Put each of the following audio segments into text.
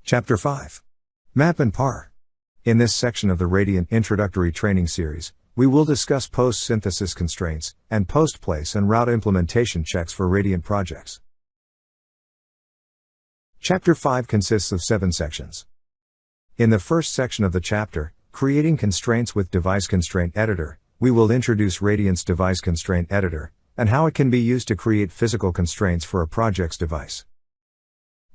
Chapter 5. Map and PAR. In this section of the Radiant Introductory Training Series, we will discuss post-synthesis constraints, and post-place and route implementation checks for Radiant projects. Chapter 5 consists of 7 sections. In the first section of the chapter, Creating Constraints with Device Constraint Editor, we will introduce Radiant's Device Constraint Editor, and how it can be used to create physical constraints for a project's device.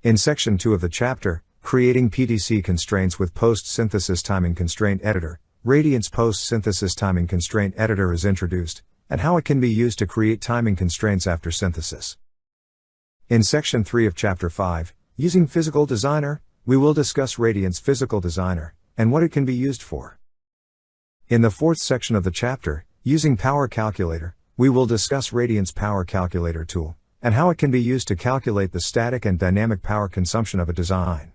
In section 2 of the chapter, Creating PTC Constraints with Post-Synthesis Timing Constraint Editor, Radiant's Post-Synthesis Timing Constraint Editor is introduced, and how it can be used to create timing constraints after synthesis. In section 3 of chapter 5, Using Physical Designer, we will discuss Radiant's Physical Designer, and what it can be used for. In the fourth section of the chapter, Using Power Calculator, we will discuss Radiant's Power Calculator tool, and how it can be used to calculate the static and dynamic power consumption of a design.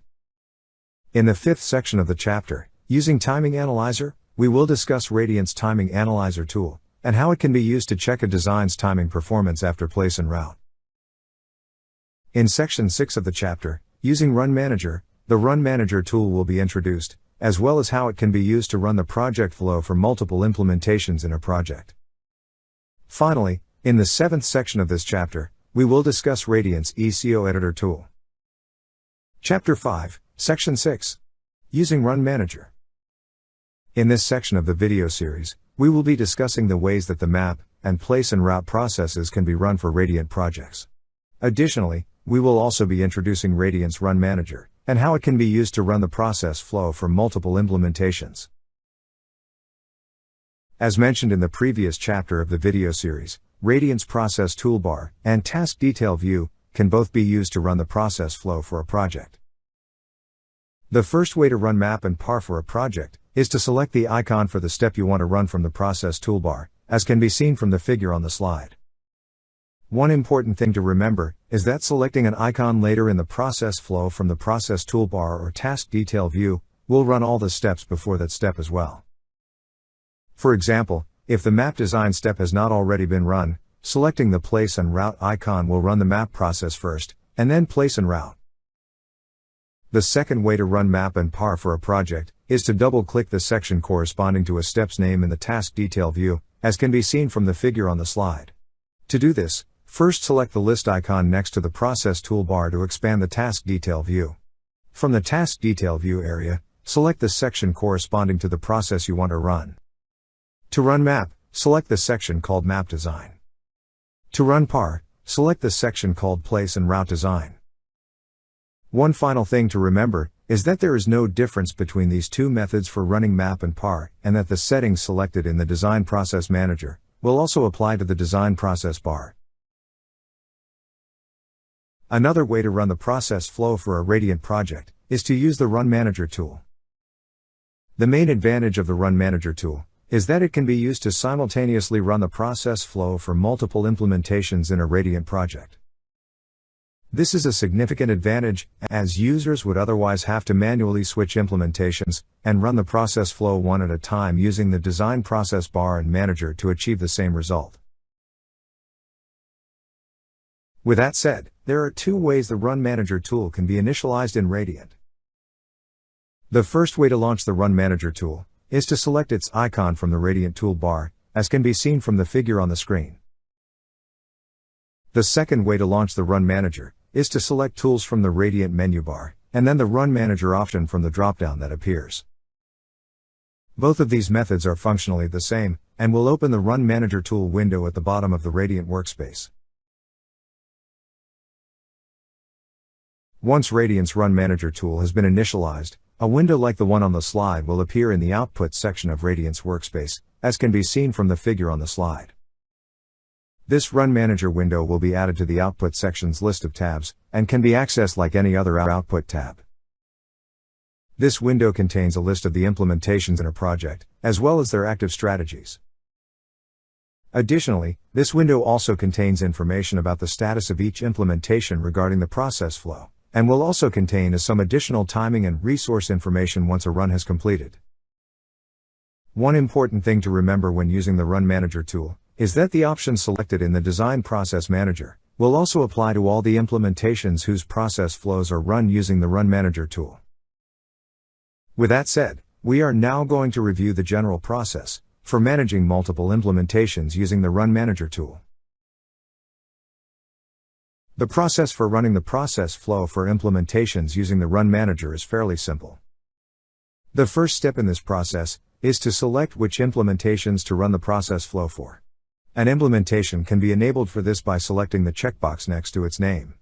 In the fifth section of the chapter, Using Timing Analyzer, we will discuss Radiant's Timing Analyzer tool, and how it can be used to check a design's timing performance after place and route. In section 6 of the chapter, Using Run Manager, the Run Manager tool will be introduced, as well as how it can be used to run the project flow for multiple implementations in a project. Finally, in the 7th section of this chapter, we will discuss Radiant's ECO Editor tool. Chapter 5, Section 6. Using Run Manager. In this section of the video series, we will be discussing the ways that the map, and place and route processes can be run for Radiant projects. Additionally, we will also be introducing Radiant's Run Manager, and how it can be used to run the process flow for multiple implementations. As mentioned in the previous chapter of the video series, Radiant's Process Toolbar and Task Detail View can both be used to run the process flow for a project. The first way to run map and PAR for a project is to select the icon for the step you want to run from the process toolbar, as can be seen from the figure on the slide. One important thing to remember is that selecting an icon later in the process flow from the process toolbar or task detail view will run all the steps before that step as well. For example, if the map design step has not already been run, selecting the place and route icon will run the map process first, and then place and route. The second way to run map and PAR for a project is to double-click the section corresponding to a step's name in the task detail view, as can be seen from the figure on the slide. To do this, first select the list icon next to the process toolbar to expand the task detail view. From the task detail view area, select the section corresponding to the process you want to run. To run map, select the section called Map Design. To run PAR, select the section called Place and Route Design. One final thing to remember is that there is no difference between these two methods for running map and PAR, and that the settings selected in the Design Process Manager will also apply to the Design Process Bar. Another way to run the process flow for a Radiant project is to use the Run Manager tool. The main advantage of the Run Manager tool is that it can be used to simultaneously run the process flow for multiple implementations in a Radiant project. This is a significant advantage, as users would otherwise have to manually switch implementations and run the process flow one at a time using the Design Process Bar and Manager to achieve the same result. With that said, there are 2 ways the Run Manager tool can be initialized in Radiant. The first way to launch the Run Manager tool is to select its icon from the Radiant toolbar, as can be seen from the figure on the screen. The second way to launch the Run Manager is to select Tools from the Radiant menu bar, and then the Run Manager option from the drop-down that appears. Both of these methods are functionally the same, and will open the Run Manager tool window at the bottom of the Radiant workspace. Once Radiant's Run Manager tool has been initialized, a window like the one on the slide will appear in the Output section of Radiant's workspace, as can be seen from the figure on the slide. This Run Manager window will be added to the Output section's list of tabs, and can be accessed like any other Output tab. This window contains a list of the implementations in a project, as well as their active strategies. Additionally, this window also contains information about the status of each implementation regarding the process flow, and will also contain some additional timing and resource information once a run has completed. One important thing to remember when using the Run Manager tool is that the options selected in the Design Process Manager will also apply to all the implementations whose process flows are run using the Run Manager tool. With that said, we are now going to review the general process for managing multiple implementations using the Run Manager tool. The process for running the process flow for implementations using the Run Manager is fairly simple. The first step in this process is to select which implementations to run the process flow for. An implementation can be enabled for this by selecting the checkbox next to its name.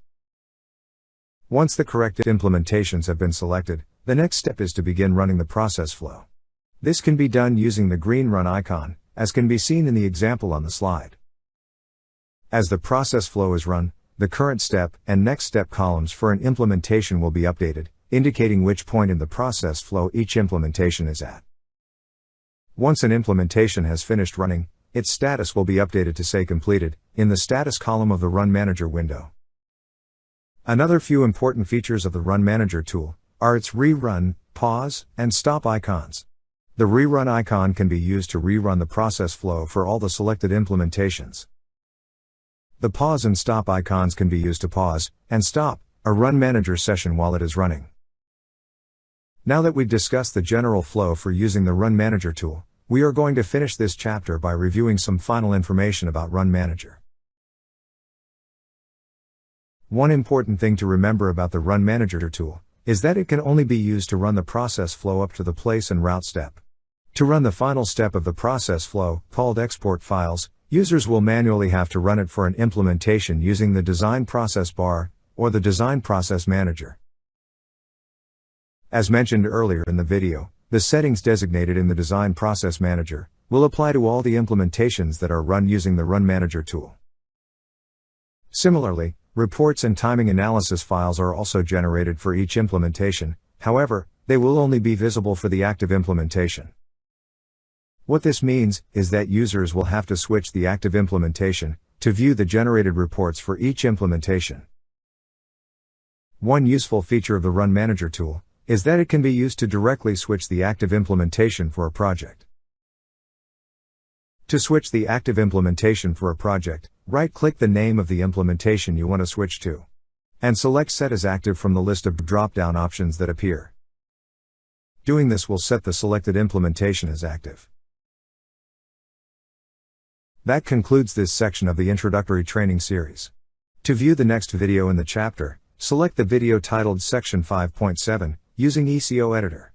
Once the correct implementations have been selected, the next step is to begin running the process flow. This can be done using the green Run icon, as can be seen in the example on the slide. As the process flow is run, the current step and next step columns for an implementation will be updated, indicating which point in the process flow each implementation is at. Once an implementation has finished running, its status will be updated to say completed in the status column of the Run Manager window. Another few important features of the Run Manager tool are its rerun, pause, and stop icons. The rerun icon can be used to rerun the process flow for all the selected implementations. The pause and stop icons can be used to pause and stop a Run Manager session while it is running. Now that we've discussed the general flow for using the Run Manager tool, we are going to finish this chapter by reviewing some final information about Run Manager. One important thing to remember about the Run Manager tool is that it can only be used to run the process flow up to the place and route step. To run the final step of the process flow, called export files, users will manually have to run it for an implementation using the Design Process bar or the Design Process Manager. As mentioned earlier in the video, the settings designated in the Design Process Manager will apply to all the implementations that are run using the Run Manager tool. Similarly, reports and timing analysis files are also generated for each implementation, however, they will only be visible for the active implementation. What this means is that users will have to switch the active implementation to view the generated reports for each implementation. One useful feature of the Run Manager tool is that it can be used to directly switch the active implementation for a project. To switch the active implementation for a project, right-click the name of the implementation you want to switch to, and select Set as Active from the list of drop-down options that appear. Doing this will set the selected implementation as active. That concludes this section of the introductory training series. To view the next video in the chapter, select the video titled Section 5.7, using ECO Editor.